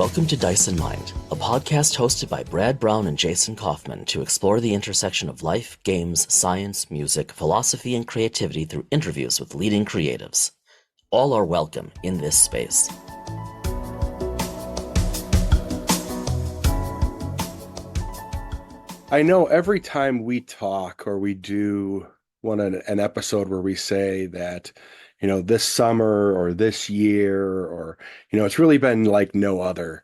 Welcome to Dyson Mind, a podcast hosted by Brad Brown and Jason Kaufman to explore the intersection of life, games, science, music, philosophy, and creativity through interviews with leading creatives. All are welcome in this space. I know every time we talk or we do an episode where we say that, this summer or this year or, it's really been like no other.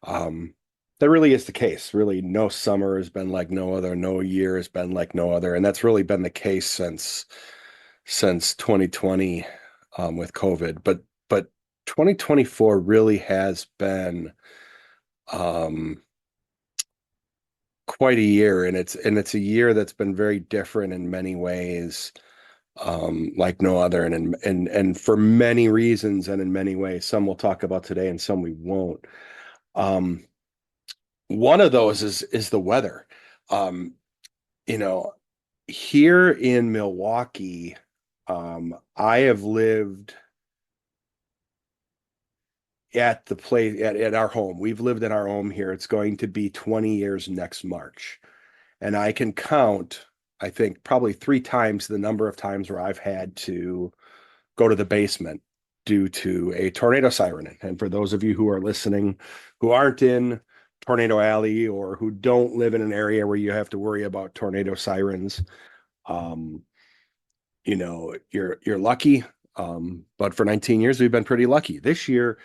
That really is the case. Really, no summer has been like no other. No year has been like no other. And that's really been the case since 2020 with COVID. But 2024 really has been quite a year, and it's a year that's been very different in many ways, like no other, and for many reasons and in many ways. Some we'll talk about today, and some we won't. Um, One of those is the weather. Um, you know, Here in Milwaukee, I have lived at the place at our home. We've lived in our home here. It's going to be 20 years next March. And I can count, I think, probably three times the number of times where I've had to go to the basement due to a tornado siren. And for those of you who are listening who aren't in Tornado Alley or who don't live in an area where you have to worry about tornado sirens, um, you're lucky. But for 19 years, we've been pretty lucky. This year,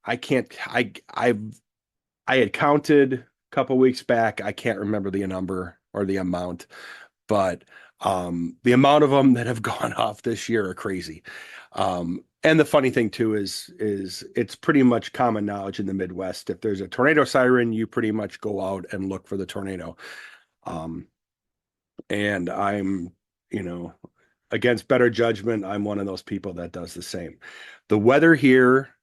I can't, I had counted a couple weeks back. I can't remember the number or the amount, but the amount of them that have gone off this year are crazy. And the funny thing too is it's pretty much common knowledge in the Midwest. If there's a tornado siren, you pretty much go out and look for the tornado. Um, and I'm, you know, against better judgment, I'm one of those people that does the same. The weather here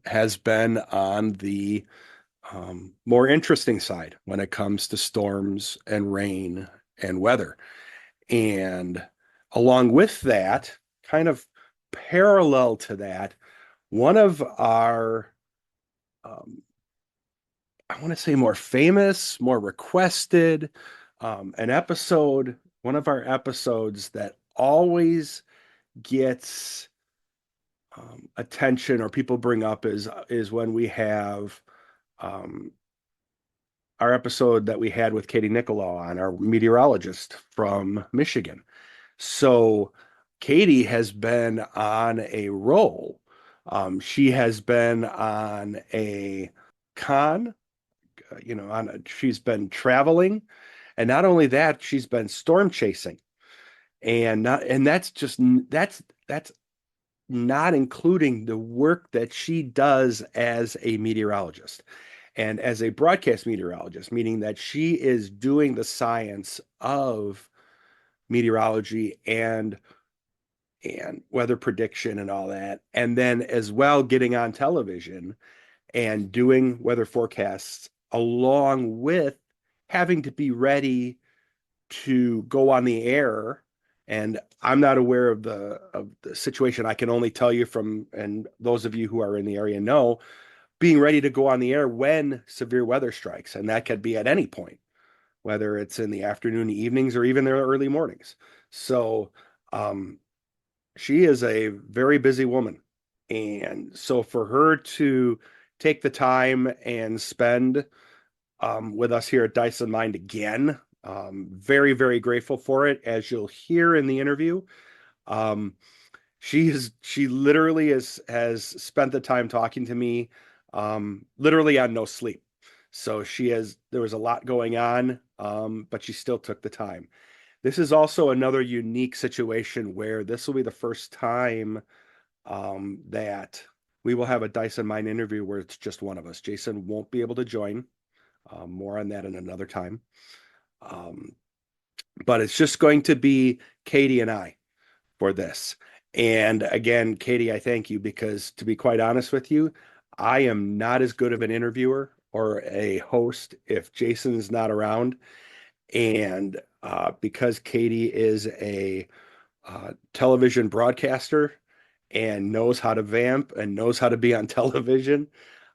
has been on the more interesting side when it comes to storms and rain and weather. And along with that, kind of parallel to that, one of our, I want to say more famous, more requested, an episode, one of our episodes that always gets attention or people bring up is when we have um, our episode that we had with Katie Nickolaou on, our meteorologist from Michigan. So Katie has been on a roll. She has been on a con, she's been traveling, and not only that, she's been storm chasing, and that's not including the work that she does as a meteorologist and as a broadcast meteorologist, meaning that she is doing the science of meteorology and weather prediction and all that, and then as well getting on television and doing weather forecasts along with having to be ready to go on the air. And I'm not aware of the situation. I can only tell you from, and those of you who are in the area know, being ready to go on the air when severe weather strikes, and that could be at any point, whether it's in the afternoon, evenings, or even the early mornings. So she is a very busy woman. And so for her to take the time and spend with us here at Dyson Mind again, very, very grateful for it. As you'll hear in the interview, she literally has spent the time talking to me, literally on no sleep. So there was a lot going on, but she still took the time. This is also another unique situation where this will be the first time that we will have a Dyson Mind interview where it's just one of us. Jason won't be able to join. More on that in another time. But it's just going to be Katie and I for this. And again, Katie, I thank you because, to be quite honest with you, I am not as good of an interviewer or a host if Jason's not around. And because Katie is a television broadcaster and knows how to vamp and knows how to be on television,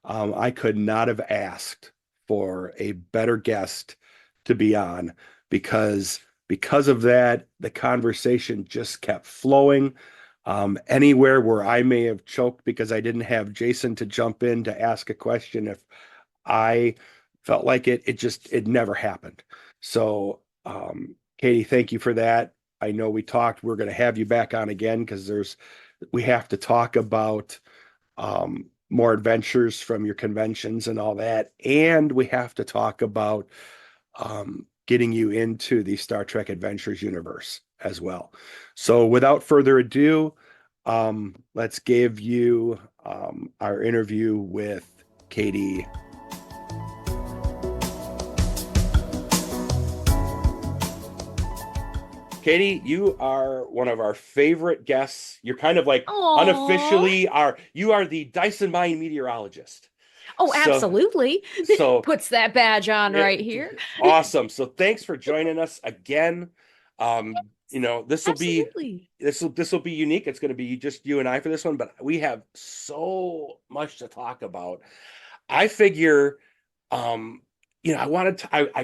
I could not have asked for a better guest to be on because because of that, the conversation just kept flowing. Anywhere where I may have choked because I didn't have Jason to jump in to ask a question if I felt like it never happened. So, Katie, thank you for that. I know we talked, we're going to have you back on again because we have to talk about more adventures from your conventions and all that. And we have to talk about getting you into the Star Trek Adventures universe as well. So without further ado, let's give you our interview with Katie. Katie, you are one of our favorite guests. You're kind of like Oh, unofficially you are the Dyson Mine meteorologist. oh, So absolutely. so Puts that badge on right it, here. awesome. So thanks for joining us again. This will be Absolutely. this will be unique. It's going to be just you and I for this one, but we have so much to talk about. I figure, um, I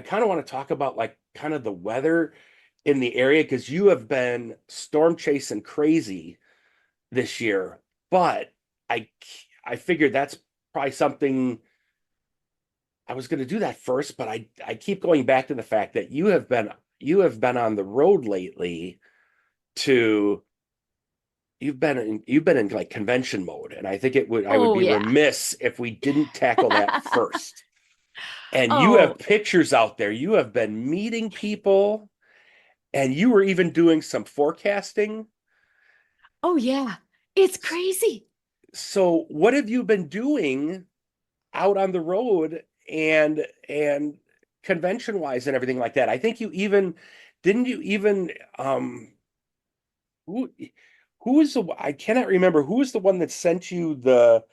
kind of want to talk about like kind of the weather in the area because you have been storm chasing crazy this year, but I I figured that's probably something I was going to do that first, but I keep going back to the fact that you have been on the road lately to you've been in like convention mode, and I would Oh, be yeah. remiss if we didn't tackle that first. And you have Oh, pictures out there. You have been meeting people, and you were even doing some forecasting. oh, yeah. It's crazy. So, what have you been doing out on the road and convention wise and everything like that? I think you even didn't you even who who is the I cannot remember who is the one that sent you the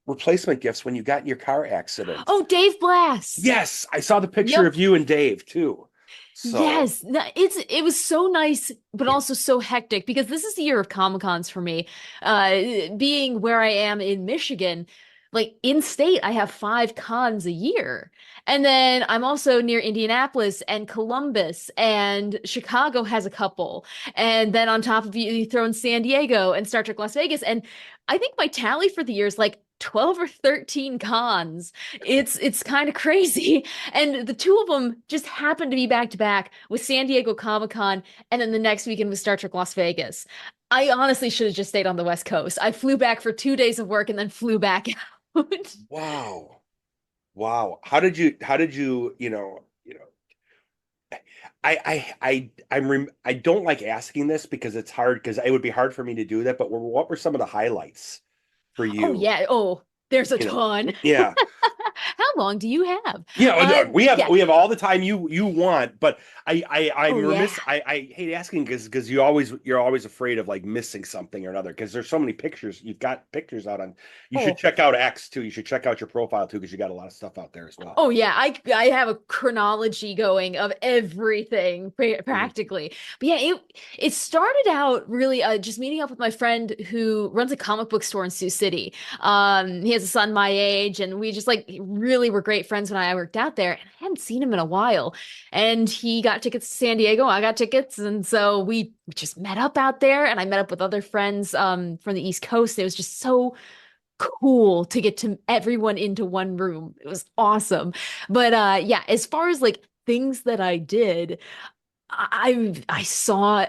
replacement gifts when you got in your car accident. Oh, Dave Blass. Yes, I saw the picture of Yep. you and Dave too. So Yes, it was so nice, but also so hectic because this is the year of Comic-Cons for me. Being where I am in Michigan, like in state, I have 5 cons a year. And then I'm also near Indianapolis and Columbus, and Chicago has a couple. And then on top of you throw in San Diego and Star Trek Las Vegas. And I think my tally for the year is like 12 or 13 cons. It's kind of crazy. And the two of them just happened to be back to back with San Diego Comic-Con and then the next weekend with Star Trek Las Vegas. I honestly should have just stayed on the West Coast. I flew back for 2 days of work and then flew back out. wow. Wow. How did you I don't like asking this because it's hard because it would be hard for me to do that, but what were some of the highlights for Oh you? yeah. Oh, there's a You know, ton. yeah. How long do you have? We have Yeah. we have all the time you want, but I'm Oh yeah. remiss. I hate asking because you're always afraid of like missing something or another because there's so many pictures. You've got pictures out on. You should Oh, check out X too. You should check out your profile too because you got a lot of stuff out there as well. oh yeah, I have a chronology going of everything Mhm. practically. But yeah, it started out really just meeting up with my friend who runs a comic book store in Sioux City. He has a son my age, and we just like really were great friends when I worked out there. And I hadn't seen him in a while. And he got tickets to San Diego, I got tickets, and so we just met up out there. And I met up with other friends from the East Coast. It was just so cool to get to everyone into one room. It was awesome. But yeah, as far as like things that I did, I saw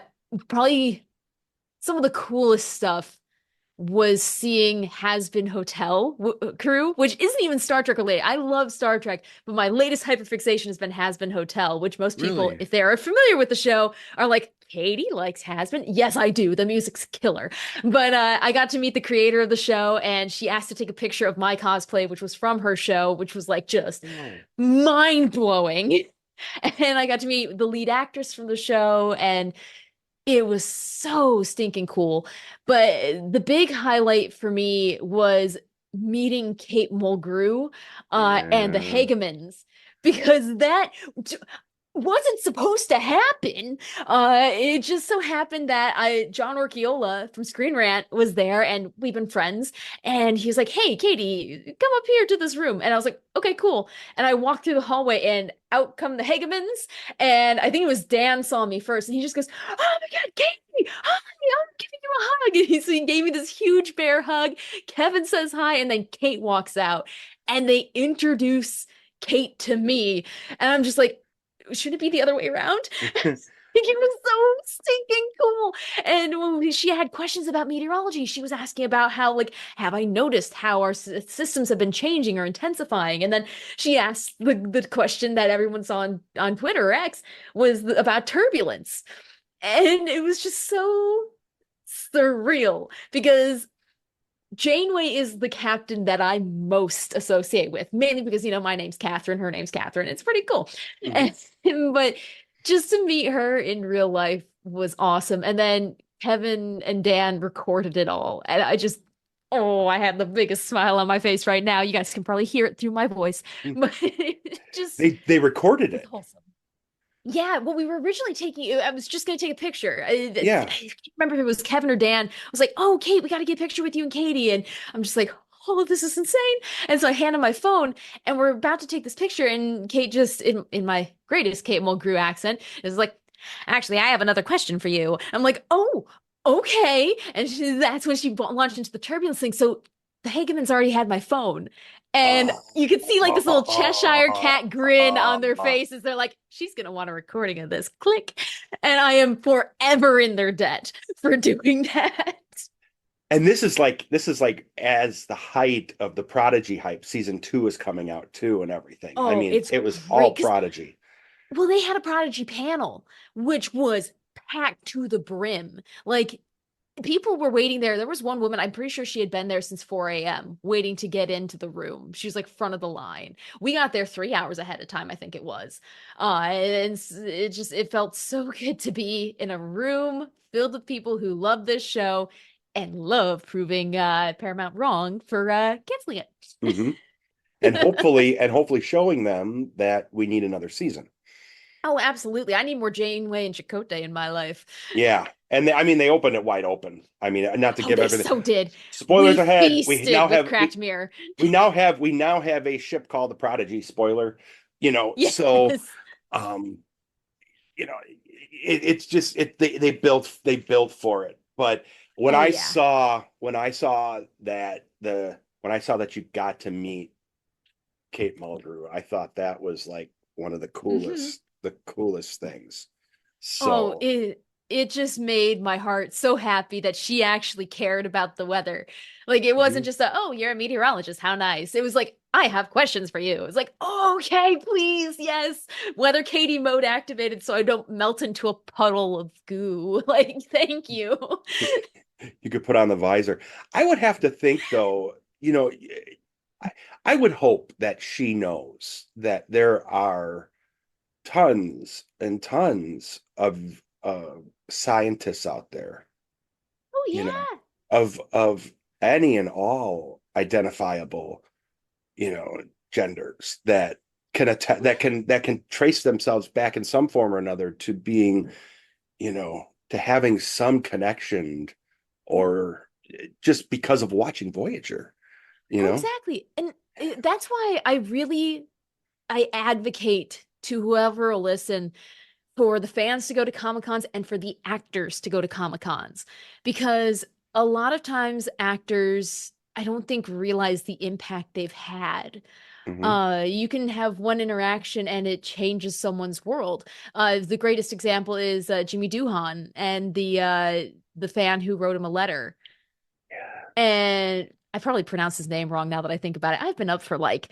probably some of the coolest stuff was seeing Has Been Hotel crew, which isn't even Star Trek related. I love Star Trek, but my latest hyperfixation has been Has Been Hotel, which most people, Really? if they are familiar with the show, are like, Katie likes Has Been. Yes, I do. The music's killer. But I got to meet the creator of the show, and she asked to take a picture of my cosplay, which was from her show, which was like just No. mind blowing. And I got to meet the lead actress from the show, and it was so stinking cool. But the big highlight for me was meeting Kate Mulgrew and the Yeah. Hagemans because that wasn't supposed to happen. It just so happened that John Orchiola from Screen Rant was there, and we've been friends. And he was like, "Hey, Katie, come up here to this room." And I was like, "Okay, cool." And I walked through the hallway, and out come the Hagemans. And I think it was Dan saw me first, and he just goes, "Oh my God, Katie! Hi, I'm giving you a hug." And so he gave me this huge bear hug. Kevin says hi, and then Kate walks out, and they introduce Kate to me, and I'm just like, should it be the other way around? It was so stinking cool. And when she had questions about meteorology, she was asking about how, like, have I noticed how our systems have been changing or intensifying? And then she asked the question that everyone saw on Twitter or X was about turbulence. And it was just so surreal because Janeway is the captain that I most associate with, mainly because, my name's Catherine, her name's Catherine. It's pretty cool. But just to meet her in real life was awesome. And then Kevin and Dan recorded it all. And I have the biggest smile on my face right now. You guys can probably hear it through my voice. But just they recorded it. wholesome. Yeah, well, we were originally I was just going to take a picture. I can't remember if it was Kevin or Dan. I was like, "Oh, Kate, we got to get a picture with you and Katie." And I'm just like, "Oh, this is insane." And so I handed my phone, and we're about to take this picture. And Kate just, in my greatest Kate Mulgrew accent, is like, "Actually, I have another question for you." I'm like, "Oh, okay." And that's when she launched into the turbulence thing. So the Hagemans already had my phone. And you could see like this little Cheshire cat grin on their faces. They're like, "She's going to want a recording of this." Click. And I am forever in their debt for doing that. And this is like as the height of the Prodigy hype. Season 2 is coming out too and everything. Oh, I mean, it was great, all Prodigy. Well, they had a Prodigy panel, which was packed to the brim. Like, people were waiting there. There was one woman, I'm pretty sure she had been there since 4 a.m. waiting to get into the room. She was like front of the line. We got there 3 hours ahead of time, I think it was. And it felt so good to be in a room filled with people who love this show and love proving Paramount wrong for canceling it. Mm-hmm. And hopefully showing them that we need another season. Oh, absolutely. I need more Janeway and Chakotay in my life. Yeah. And they opened it wide open. I mean, not to give everything. So did. Spoilers ahead. We now have cracked mirror. We now have a ship called the Prodigy. Spoiler. Yes. So it's just they built for it. But when I saw that you got to meet Kate Mulgrew, I thought that was like one of the coolest things. So it just made my heart so happy that she actually cared about the weather. Like, it wasn't just "Oh, you're a meteorologist, how nice." It was like, "I have questions for you." It was like, "Oh, okay, please, yes." Weather Katie mode activated so I don't melt into a puddle of goo. Like, thank you. You could put on the visor. I would have to think though, I would hope that she knows that there are tons and tons of scientists out there. Oh yeah. Of any and all identifiable, genders that can trace themselves back in some form or another to being, to having some connection, or just because of watching Voyager, Exactly. And that's why I advocate to whoever will listen for the fans to go to Comic-Cons and for the actors to go to Comic-Cons, because a lot of times actors, I don't think, realize the impact they've had. You can have one interaction and it changes someone's world. The greatest example is Jimmy Doohan and the fan who wrote him a letter. Yeah. And I probably pronounced his name wrong now that I think about it. I've been up for like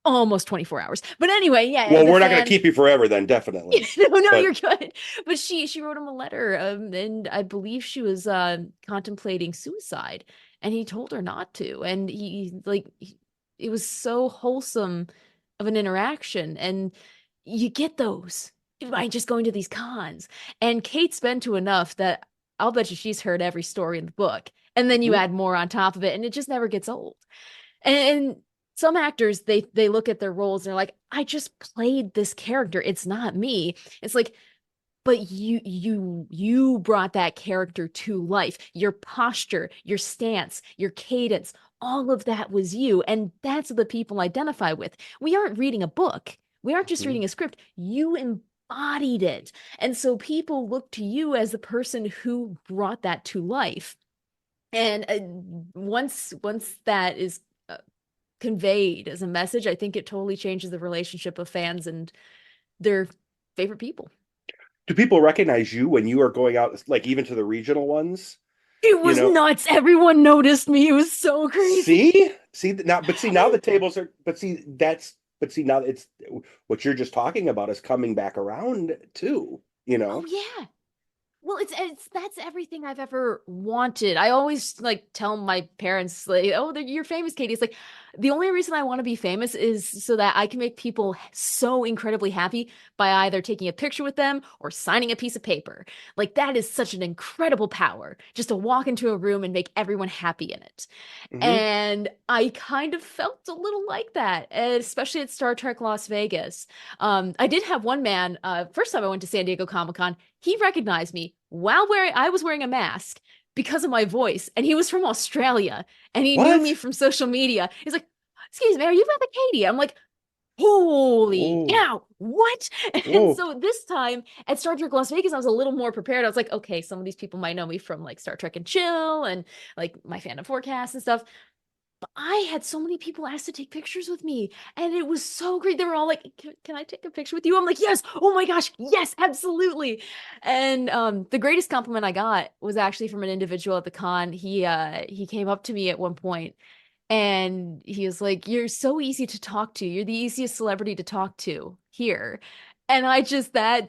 almost 24 hours. But anyway, yeah. Well, we're not going to keep you forever then, definitely. No, you're good. But she wrote him a letter, and I believe she was contemplating suicide, and he told her not to. And it was so wholesome of an interaction, and you get those by just going to these cons. And Kate's been to enough that I'll bet you she's heard every story in the book, and then you add more on top of it, and it just never gets old. And some actors, they look at their roles and they're like, I just played this character. It's not me. It's like, but you brought that character to life. Your posture, your stance, your cadence, all of that was you. And that's what the people identify with. We aren't reading a book. We aren't just Mhm. reading a script. You embodied it. And so people look to you as the person who brought that to life. And once that is conveyed as a message, I think it totally changes the relationship of fans and their favorite people. Do people recognize you when you are going out, like even to the regional ones? It You was know, nuts. Everyone noticed me. It was so crazy. see now, but see now the tables are, but see now it's what you're just talking about is coming back around too, you Oh know? yeah. Well, it's that's everything I've ever wanted. I always like tell my parents like, "Oh, you're famous, Katie." It's like the only reason I want to be famous is so that I can make people so incredibly happy by either taking a picture with them or signing a piece of paper. Like that is such an incredible power just to walk into a room and make everyone happy in it. Hmm. And I kind of felt a little like that, especially at Star Trek Las Vegas. I did have one man, first time I went to San Diego Comic-Con, he recognized me while I was wearing a mask because of my voice. And he was from Australia and he knew me What? from social media. He's like, excuse me, are you Brother Katie? I'm like, holy Oh, cow, what? And oh, so this time at Star Trek Las Vegas, I was a little more prepared. I was like, okay, some of these people might know me from like Star Trek and Chill and like my fandom forecast and stuff. But I had so many people ask to take pictures with me, and it was so great. They were all like, can I take a picture with you?" I'm like, "Yes! Oh my gosh, yes, absolutely!" And the greatest compliment I got was actually from an individual at the con. He came up to me at one point, and he was like, "You're so easy to talk to. You're the easiest celebrity to talk to here." And I just that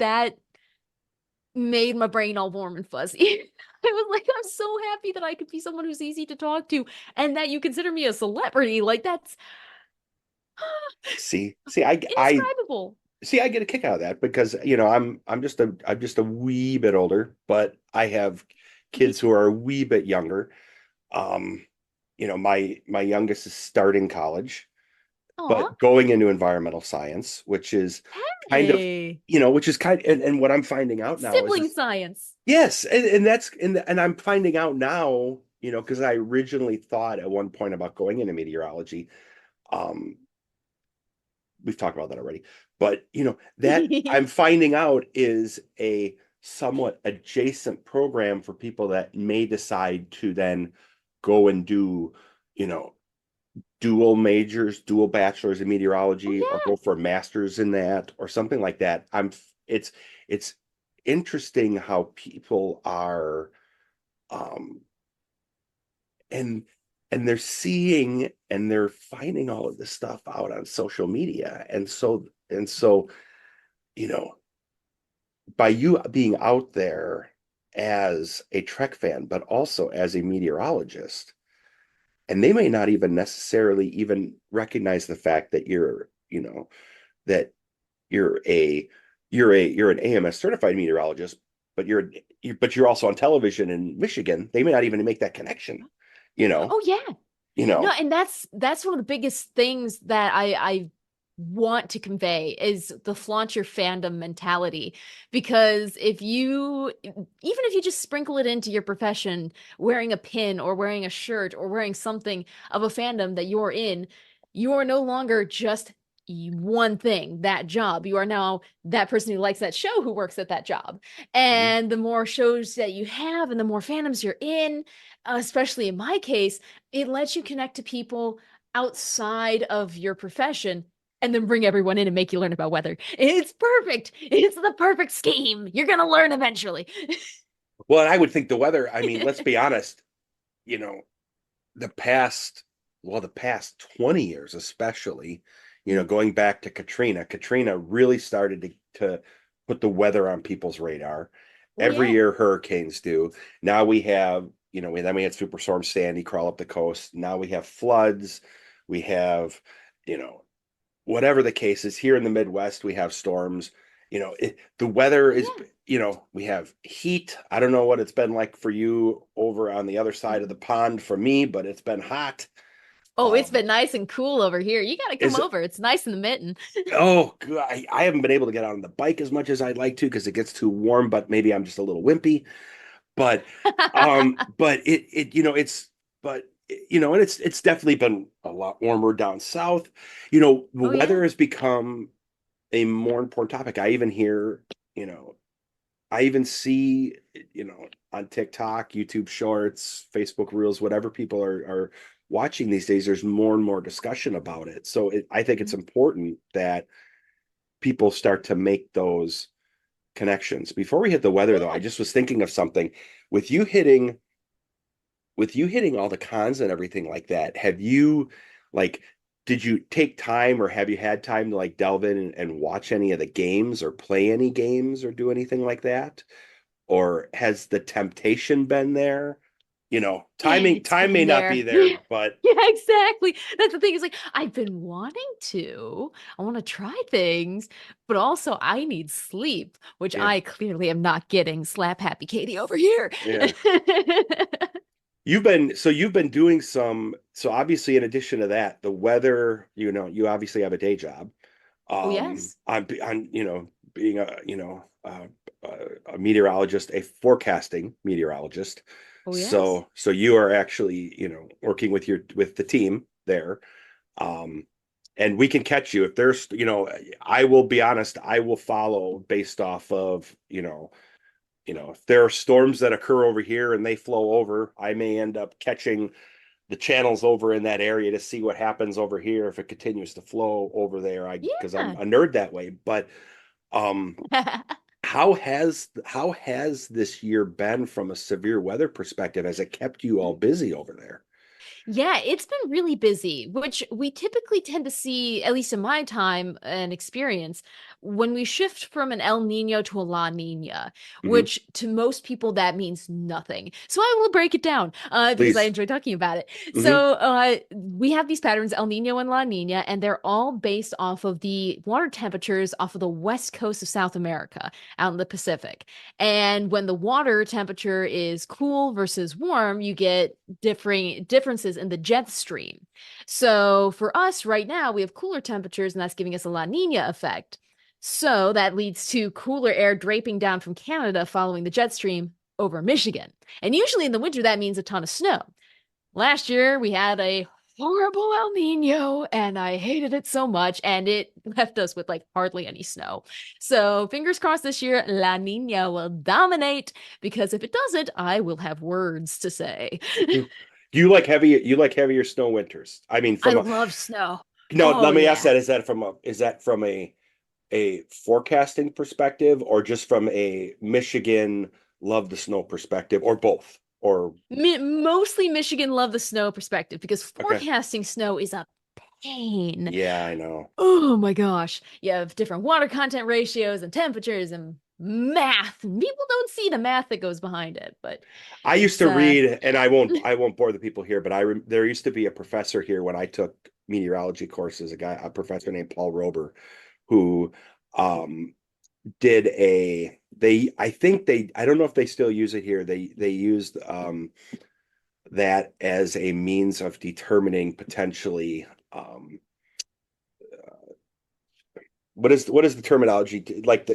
made my brain all warm and fuzzy. I was like, I'm so happy that I could be someone who's easy to talk to and that you consider me a celebrity. Like that's see, I indescribable. see, I get a kick out of that because I'm just a wee bit older, but I have kids who are a wee bit younger. Um, my youngest is starting college, Aw, but going into environmental science, which is kind of, hey. which is and what I'm finding out now Sibling is science. yes, and that's and I'm finding out now, because I originally thought at one point about going into meteorology. Um, we've talked about that already, but that I'm finding out is a somewhat adjacent program for people that may decide to then go and do, you know, dual majors, dual bachelors in Oh meteorology, or yeah. go for a master's in that, or something like that. It's interesting how people are, um, and they're seeing and they're finding all of this stuff out on social media, and so you know, by you being out there as a Trek fan, but also as a meteorologist, and they may not even necessarily even recognize the fact that that you're a you're an AMS certified meteorologist, but you're also on television in Michigan. They may not even make that connection, you know, Oh yeah. you No, know. and that's one of the biggest things that I want to convey is the flaunt your fandom mentality. Because if you even if you just sprinkle it into your profession, wearing a pin or wearing a shirt or wearing something of a fandom that you're in, you are no longer just one thing, that job. You are now that person who likes that show who works at that job. Mhm. And the more shows that you have and the more fandoms you're in, especially in my case, it lets you connect to people outside of your profession and then bring everyone in and make you learn about weather. It's perfect. It's the perfect scheme. You're going to learn eventually. Well, and I would think the weather, I mean, let's be honest, you know, the past, well, the past 20 years, especially, going back to Katrina really started to put the weather on people's radar. Oh, Every yeah. year hurricanes do. Now we have, then we had Superstorm Sandy crawl up the coast. Now we have floods. We have, you know, whatever the case is, here in the Midwest, we have storms. The weather Oh, is, yeah. we have heat. I don't know what it's been like for you over on the other side of the pond for me, but it's been hot. Oh, it's been nice and cool over here. You got to come over. It's nice in the mitten. Oh, I haven't been able to get out on the bike as much as I'd like to because it gets too warm, but maybe I'm just a little wimpy. But but and it's definitely been a lot warmer down south. The Oh, weather yeah. has become a more important topic. You know, I even see, on TikTok, YouTube Shorts, Facebook Reels, whatever people are watching these days, there's more and more discussion about it. So I think it's important that people start to make those connections. Before we hit the weather, though, I Yeah. just was thinking of something. With you hitting, with you hitting all the cons and everything like that, like, did you take time or have you had time to like delve in and watch any of the games or play any games or do anything like that? Or has the temptation been there? It's Time may been not there. be there, but Yeah, exactly. That's the thing. Is like I've been wanting to. I want to try things, but also I need sleep, which yeah, I clearly am not getting. Slap happy Katie over here. yeah. You've been doing so obviously in addition to that, the weather, you obviously have a day job. Oh, yes. On being a meteorologist, a forecasting meteorologist. Oh, yes. So you are actually, working with the team there. Um, and we can catch you if there's, I will be honest, I will follow based off of, if there are storms that occur over here and they flow over, I may end up catching the channels over in that area to see what happens over here if it continues to flow over there. Because I'm Yeah. a nerd that way. But um, how has this year been from a severe weather perspective? Has it kept you all busy over there? Yeah, it's been really busy, which we typically tend to see, at least in my time and experience, when we shift from an El Nino to a La Nina, Hmm. which to most people that means nothing. So I will break it down because I Please. enjoy talking about it. Hmm. So we have these patterns, El Nino and La Nina, and they're all based off of the water temperatures off of the west coast of South America, out in the Pacific. And when the water temperature is cool versus warm, you get differing differences in the jet stream. So for us right now, we have cooler temperatures, and that's giving us a La Nina effect. So that leads to cooler air draping down from Canada following the jet stream over Michigan. And usually in the winter, that means a ton of snow. Last year, we had a horrible El Nino, and I hated it so much, and it left us with like hardly any snow. So, fingers crossed this year, La Nina will dominate because if it doesn't, I will have words to say. Do you like heavier snow winters? I mean, I from a love snow. no, Oh, let me ask yeah. that. Is that from a forecasting perspective or just from a Michigan love the snow perspective or both? Or Mostly Michigan love the snow perspective because okay. forecasting snow is a pain. Yeah, I know. Oh my gosh. You have different water content ratios and temperatures and math. And people don't see the math that goes behind it, but I used it's to read, and yeah. I won't bore the people here, but there used to be a professor here when I took meteorology courses, a professor named Paul Rober, who um did I don't know if they still use it here. They used that as a means of determining potentially what is the terminology like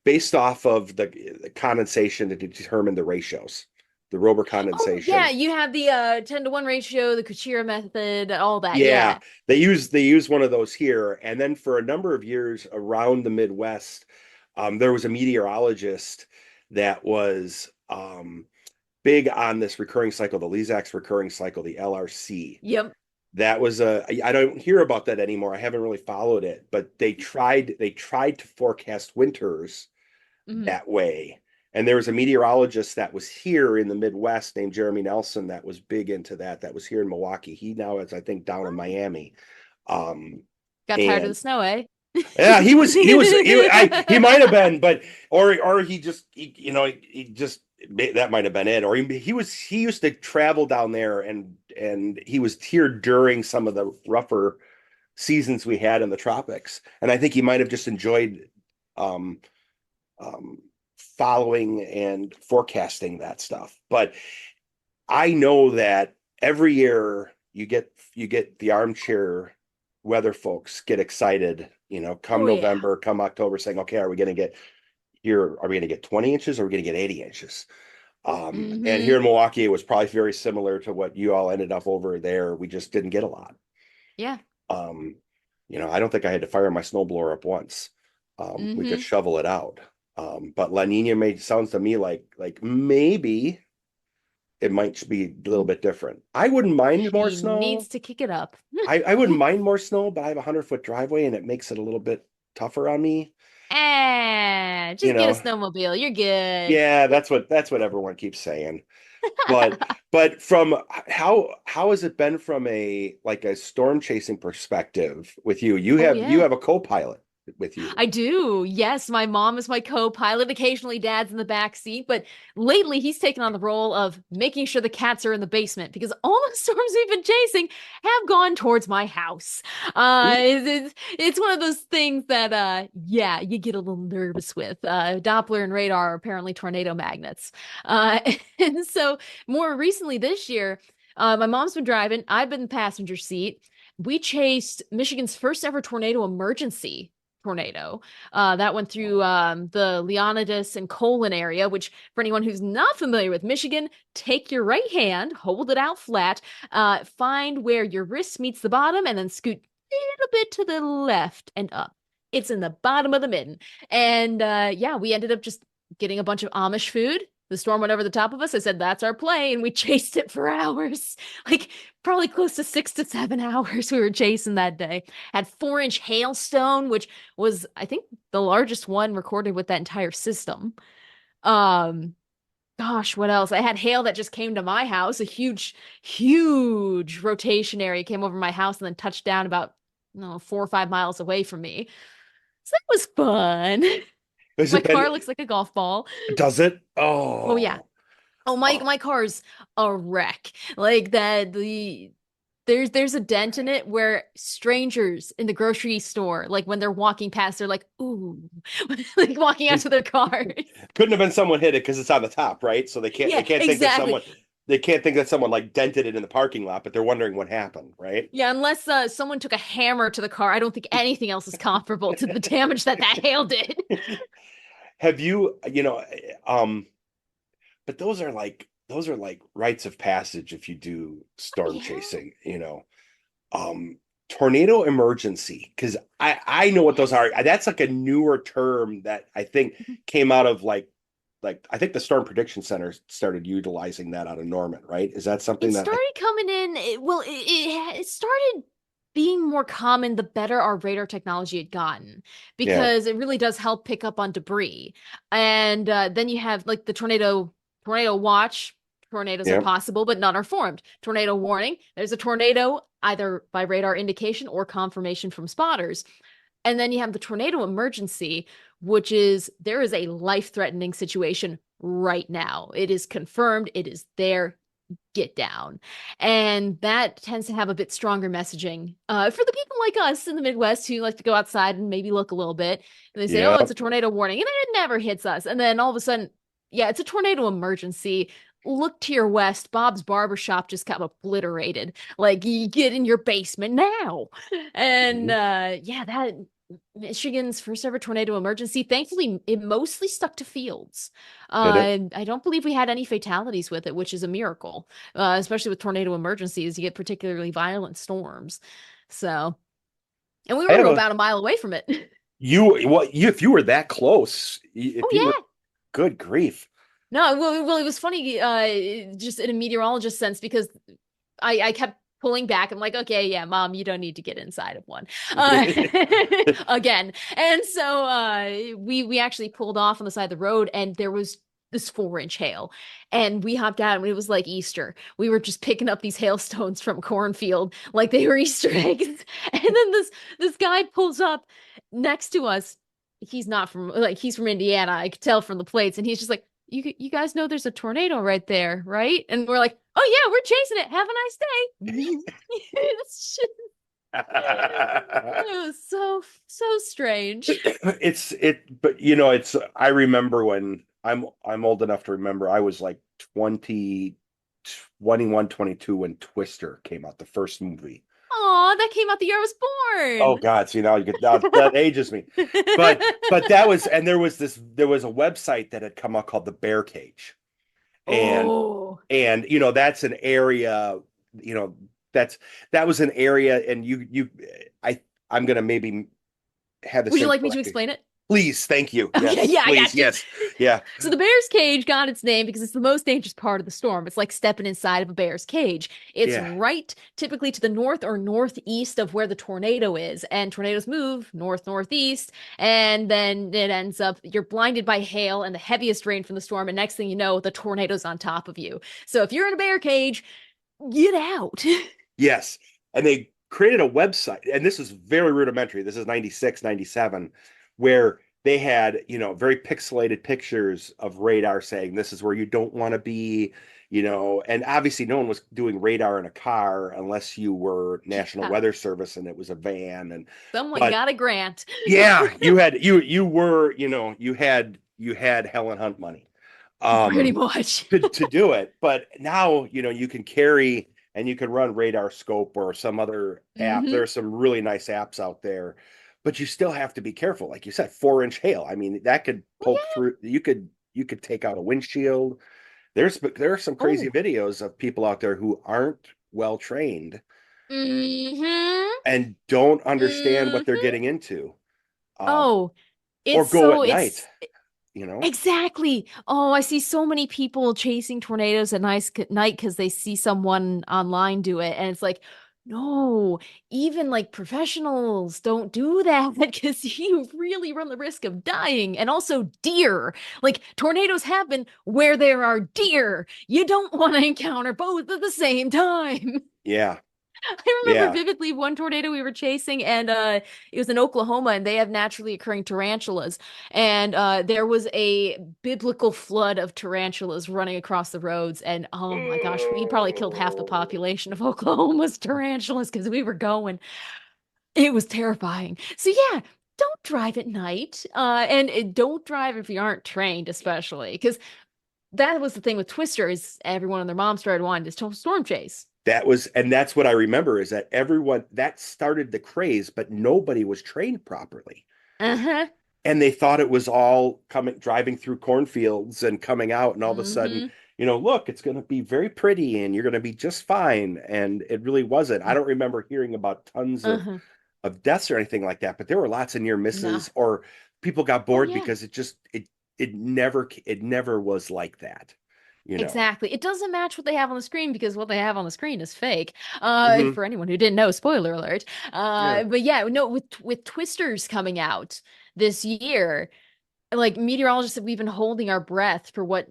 based off of the condensation to determine the ratios, the Rober Oh yeah, condensation. you have the 10 to 1 ratio, the Kuchera method, all that. Yeah, Yeah. they use one of those here, and then for a number of years around the Midwest, there was a meteorologist that was big on this recurring cycle, the Lezak's recurring cycle, the LRC. Yep. That was I don't hear about that anymore. I haven't really followed it, but they tried to forecast winters Mhm. that way. And there was a meteorologist that was here in the Midwest named Jeremy Nelson that was big into that. That was here in Milwaukee. He now is, I think, down in Miami. Um, Got tired of the and snow, eh? yeah, he might have been, but or he just that might have been it. Or he used to travel down there and he was here during some of the rougher seasons we had in the tropics. And I think he might have just enjoyed um um following and forecasting that stuff. But I know that every year you get the armchair weather folks get excited, come Oh yeah. November, come October, saying, okay, are we going to get 20 inches or are we going to get 80 inches? And here Mm-hmm. in Milwaukee, it was probably very similar to what you all ended up over there. We just didn't get a lot. Yeah. Um, I don't think I had to fire my snowblower up once. We could Mm-hmm. shovel it out. But La Nina sounds to me like maybe it might be a little bit different. I wouldn't mind more She snow. needs to kick it up. I wouldn't mind more snow, but I have a 100-foot driveway and it makes it a little bit tougher on me. You Just get a know, snowmobile. You're good. yeah, that's what everyone keeps saying. But but from how has it been from a storm chasing perspective with you? You Oh have you yeah. have a co-pilot with you. I do. Yes, my mom is my co-pilot. Occasionally dad's in the back seat, but lately he's taken on the role of making sure the cats are in the basement because all the storms we've been chasing have gone towards my house. It's one of those things that yeah, you get a little nervous with. Doppler and radar are apparently tornado magnets. Uh and so more recently this year, my mom's been driving, I've been in the passenger seat. We chased Michigan's first ever tornado emergency tornado. That went through the Leonidas and Colon area, which, for anyone who's not familiar with Michigan, take your right hand, hold it out flat, find where your wrist meets the bottom, and then scoot a little bit to the left and up. It's in the bottom of the mitten. And yeah, we ended up just getting a bunch of Amish food. The storm went over the top of us. I said, that's our play. And we chased it for hours, like probably close to 6 to 7 hours we were chasing that day. Had 4-inch hailstone, which was, I think, the largest one recorded with that entire system. Um, Gosh, what else? I had hail that just came to my house. A huge rotation area came over my house and then touched down about, no, 4 or 5 miles away from me. So that was fun. Has My it been? car looks like a golf ball. Does it? Oh yeah. Oh, Oh, my oh. my car's a wreck. Like that there's a dent in it where strangers in the grocery store, like when they're walking past, they're like, ooh, like walking out to their cars. Couldn't have been someone hit it because it's on the top, right? So they can't they Yeah, can't think that exactly. someone like dented it in the parking lot, but they're wondering what happened, right? Yeah, unless someone took a hammer to the car, I don't think anything else is comparable to the damage that hail did. Have you, but those are like rites of passage if you do Oh storm yeah. chasing, Um, tornado emergency, because I know what those Yes. are. That's like a newer term that I think came out of like I think the Storm Prediction Center started utilizing that out of Norman, right? Is that something It that started coming in, it started being more common the better our radar technology had gotten yeah, because it really does help pick up on debris. And then you have like the tornado watch. Tornadoes are yeah, possible, but none are formed. Tornado warning. There's a tornado either by radar indication or confirmation from spotters. And then you have the tornado emergency, which is there is a life-threatening situation right now. It is confirmed, it is there, get down. And that tends to have a bit stronger messaging for the people like us in the Midwest who like to go outside and maybe look a little bit. And they say, oh, yeah. it's a tornado warning. And then it never hits us. And then all of a sudden, yeah, it's a tornado emergency. Look to your west. Bob's barbershop just got obliterated. Like, you get in your basement now. And Mhm. yeah, that Michigan's first ever tornado emergency. Thankfully, it mostly stuck to fields. Did it? I don't believe we had any fatalities with it, which is a miracle, especially with tornado emergencies. You get particularly violent storms. So, and we I have were a about a mile away from it. if you were that close, Oh, if you were yeah. good grief. No, well, it was funny, just in a meteorologist sense, because I kept pulling back. I'm like, okay, yeah, mom, you don't need to get inside of one again. And so we actually pulled off on the side of the road, and there was this 4-inch hail, and we hopped out, and it was like Easter. We were just picking up these hailstones from a cornfield like they were Easter eggs. And then this guy pulls up next to us. He's not from like he's from Indiana. I could tell from the plates, and he's just like, you guys know there's a tornado right there, right? And we're like, oh yeah, we're chasing it. Have a nice day. It was so strange. But I remember when I'm old enough to remember I was like 22 21, 22 when Twister came out, the first movie. Oh, that came out the year I Oh was God, see now that ages me. But that was, and there was a website that had come out called the Bear Cage. And Oh. that's an area, you know, that was an area, and I'm gonna maybe have this Would you like me to incorrectly. explain it? Please, thank you. Okay, Yes, yeah, I please, got you. yes. Yeah. So the bear's cage got its name because it's the most dangerous part of the storm. It's like stepping inside of a bear's cage. It's Yeah. right typically to the north or northeast of where the tornado is. And tornadoes move north, northeast. And then it ends up, you're blinded by hail and the heaviest rain from the storm. And next thing you know, the tornado's on top of you. So if you're in a bear cage, get out. Yes. And they created a website, and this is very rudimentary. This is 96, 97, where they had, very pixelated pictures of radar saying this is where you don't want to be, and obviously no one was doing radar in a car unless you were National Yeah. Weather Service and it was a van. And Someone but got a grant. yeah, you had Helen Hunt money. Pretty much. to do it. But now, you can carry and you can run Radar Scope or some other app. Hmm. There's some really nice apps out there, but you still have to be careful. Like you said, 4-inch hail. I mean, that could poke through. You could take out a windshield. There are some crazy Oh. videos of people out there who aren't well trained Hmm. and don't understand what they're Hmm. getting into, um, Oh, or it's go so at night. it's You know, exactly. Oh, I see so many people chasing tornadoes at night because they see someone online do it, and it's like, no, even like professionals don't do that because you really run the risk of dying. And also deer. Like tornadoes happen where there are deer. You don't want to encounter both at the same time. yeah, I remember yeah. vividly one tornado we were chasing, and it was in Oklahoma, and they have naturally occurring tarantulas. And there was a biblical flood of tarantulas running across the roads. And oh my gosh, we probably killed half the population of Oklahoma's tarantulas because we were going. It was terrifying. So yeah, don't drive at night. And don't drive if you aren't trained, especially because that was the thing with Twister is everyone and their mom started wanting to storm chase. And that's what I remember is that everyone that started the craze, but nobody was trained properly. Uh-huh. And they thought it was all driving through cornfields and coming out, and all of a sudden, Hmm. look, it's going to be very pretty and you're going to be just fine. And it really wasn't. I don't remember hearing about tons Uh-huh. of deaths or anything like that, but there were lots of near No. misses, or people got Oh bored yeah. because it never was like that, you know. Exactly. It doesn't match what they have on the screen because what they have on the screen is fake. Hmm. For anyone who didn't know, spoiler alert. Yeah. But yeah, no, with Twisters coming out this year, like meteorologists have we've been holding our breath for what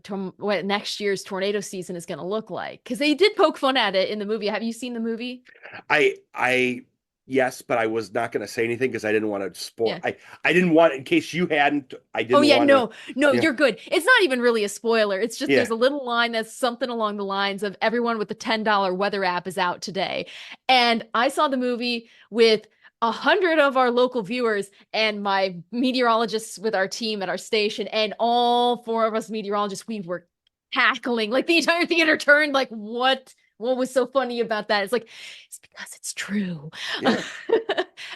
next year's tornado season is going to look like because they did poke fun at it in the movie. Have you seen the movie? I yes, but I was not going to say anything because I didn't want to spoil. Yeah. I didn't want, in case you hadn't, I Oh didn't yeah, want to. no, Yeah, you're good. It's not even really a spoiler. It's just yeah. there's a little line that's something along the lines of everyone with the $10 weather app is out today. And I saw the movie with 100 of our local viewers and my meteorologists with our team at our station, and all four of us meteorologists, we were cackling. Like the entire theater turned like, what was so funny about that? It's like, it's because it's true. Yeah.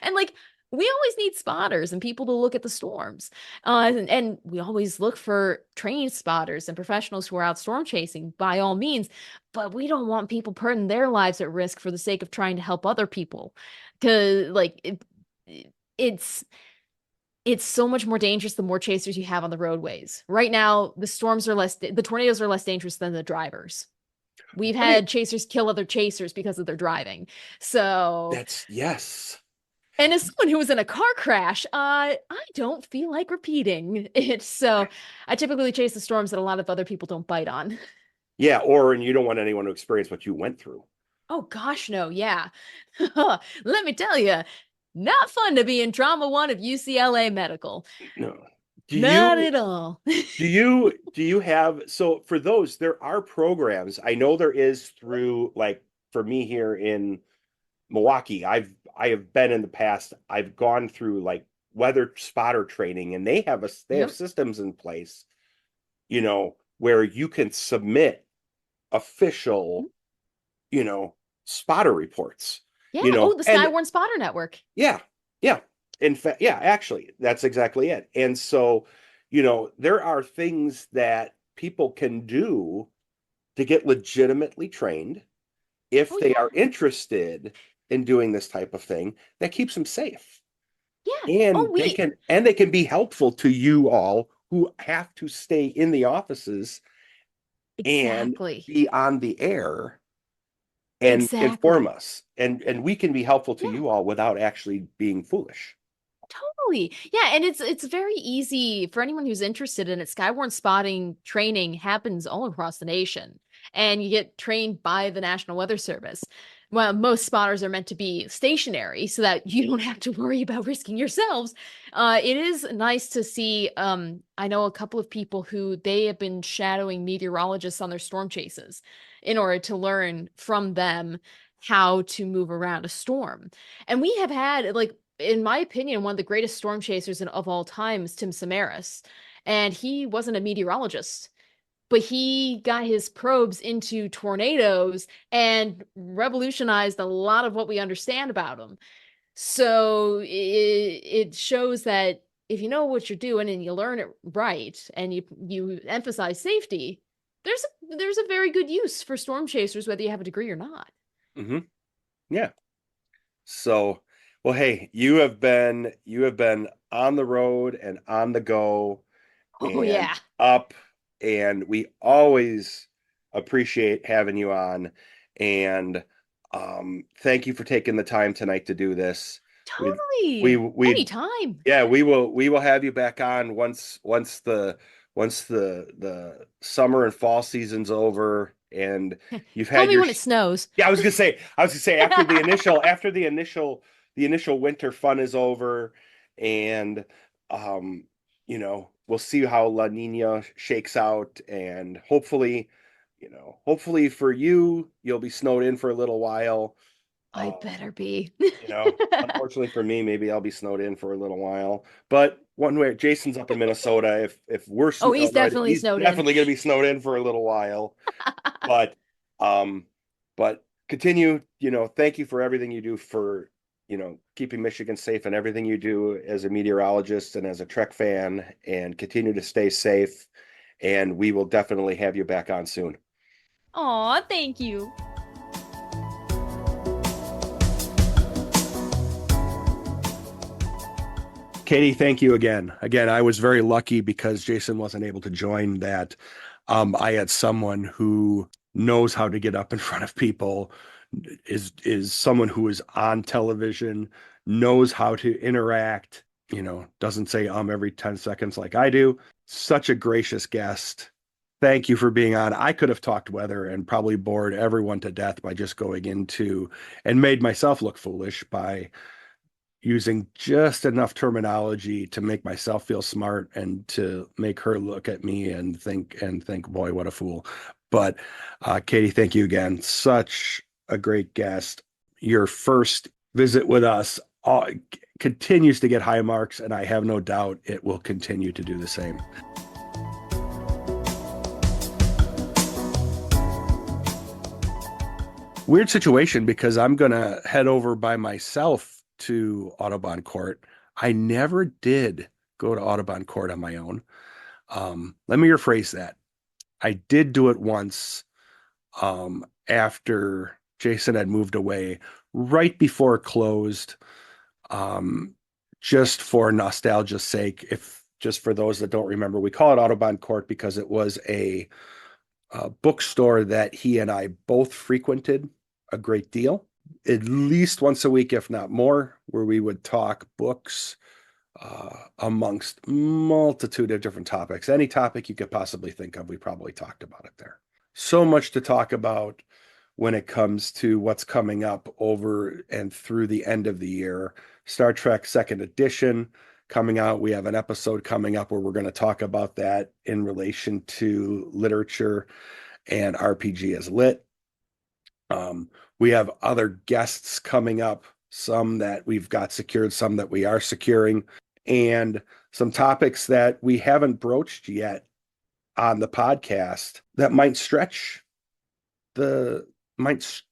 And like we always need spotters and people to look at the storms. And we always look for trained spotters and professionals who are out storm chasing by all means, but we don't want people putting their lives at risk for the sake of trying to help other people. Because it's it's so much more dangerous the more chasers you have on the roadways. Right now, the tornadoes are less dangerous than the drivers. We've I mean, had chasers kill other chasers because of their driving. So yes. and as someone who was in a car crash, I don't feel like repeating it. So I typically chase the storms that a lot of other people don't bite on. Yeah, and you don't want anyone to experience what you went through. Oh gosh, no, yeah. Let me tell you, not fun to be in trauma one of UCLA Medical. No. Do Not you at all. do you have, so for those, there are programs. I know there is through, like, for me here in Milwaukee, I have been in the past, I've gone through like weather spotter training, and they have Yep. systems in place, where you can submit official, spotter reports, Yeah. Oh, the and Skywarn Spotter Network. yeah, yeah. In fact, yeah, actually, that's exactly it. And so, there are things that people can do to get legitimately trained if Oh, they are yeah. interested in doing this type of thing that keeps them safe. Yeah. Oh, And they we can be helpful to you all who have to stay in the offices and exactly. be on the air and inform Exactly. us. And we can be helpful to Yeah. you all without actually being foolish. Totally. Yeah, and it's very easy for anyone who's interested in it. Skyborne spotting training happens all across the nation, and you get trained by the National Weather Service. Well, most spotters are meant to be stationary so that you don't have to worry about risking yourselves. It is nice to see. I know a couple of people who they have been shadowing meteorologists on their storm chases in order to learn from them how to move around a storm. And we have had like in my opinion, one of the greatest storm chasers of all time is Tim Samaras. And he wasn't a meteorologist, but he got his probes into tornadoes and revolutionized a lot of what we understand about them. So it shows that if you know what you're doing and you learn it right and you emphasize safety, there's a very good use for storm chasers, whether you have a degree or not. Hmm. Yeah. So, well, hey, you have been on the road and on the go Oh and yeah, up, and we always appreciate having you on. And thank you for taking the time tonight to do this. We totally. we Anytime. Yeah, we will have you back on once the summer and fall season's over and you've Tell had me your when it snows. yeah, I was gonna say after the initial winter fun is over, and we'll see how La Nina shakes out, and hopefully for you, you'll be snowed in for a little while. I Um, better be. Unfortunately for me, maybe I'll be snowed in for a little while. But one way, Jason's up in Minnesota. If we're Oh, he's right, definitely he's snowed in. definitely gonna be snowed in for a little while. But um but continue, thank you for everything you do for, keeping Michigan safe and everything you do as a meteorologist and as a Trek fan, and continue to stay safe. And we will definitely have you back on soon. Aw, thank you. Katie, thank you again. Again, I was very lucky because Jason wasn't able to join that. I had someone who knows how to get up in front of people, is someone who is on television, knows how to interact, doesn't say every 10 seconds like I do. Such a gracious guest. Thank you for being on. I could have talked weather and probably bored everyone to death by just going into and made myself look foolish by using just enough terminology to make myself feel smart and to make her look at me and think, boy, what a fool. But Katie, thank you again. Such a great guest. Your first visit with us continues to get high marks, and I have no doubt it will continue to do the same. Weird situation because I'm going to head over by myself to Audubon Court. I never did go to Audubon Court on my own. Let me rephrase that. I did do it once after Jason had moved away, right before it closed, um, just for nostalgia's sake. If just for those that don't remember, we call it Audubon Court because it was a bookstore that he and I both frequented a great deal, at least once a week, if not more, where we would talk books amongst multitude of different topics. Any topic you could possibly think of, we probably talked about it there. So much to talk about when it comes to what's coming up over and through the end of the year. Star Trek Second Edition coming out. We have an episode coming up where we're going to talk about that in relation to literature and RPG as lit. We have other guests coming up, some that we've got secured, some that we are securing, and some topics that we haven't broached yet on the podcast that might stretch the might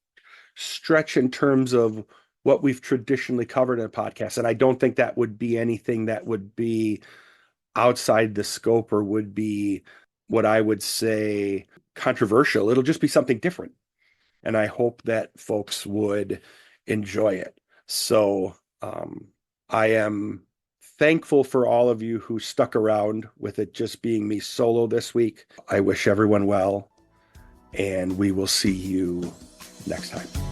stretch in terms of what we've traditionally covered in a podcast. And I don't think that would be anything that would be outside the scope or would be what I would say controversial. It'll just be something different. And I hope that folks would enjoy it. So I am thankful for all of you who stuck around with it just being me solo this week. I wish everyone well, and we will see you next time.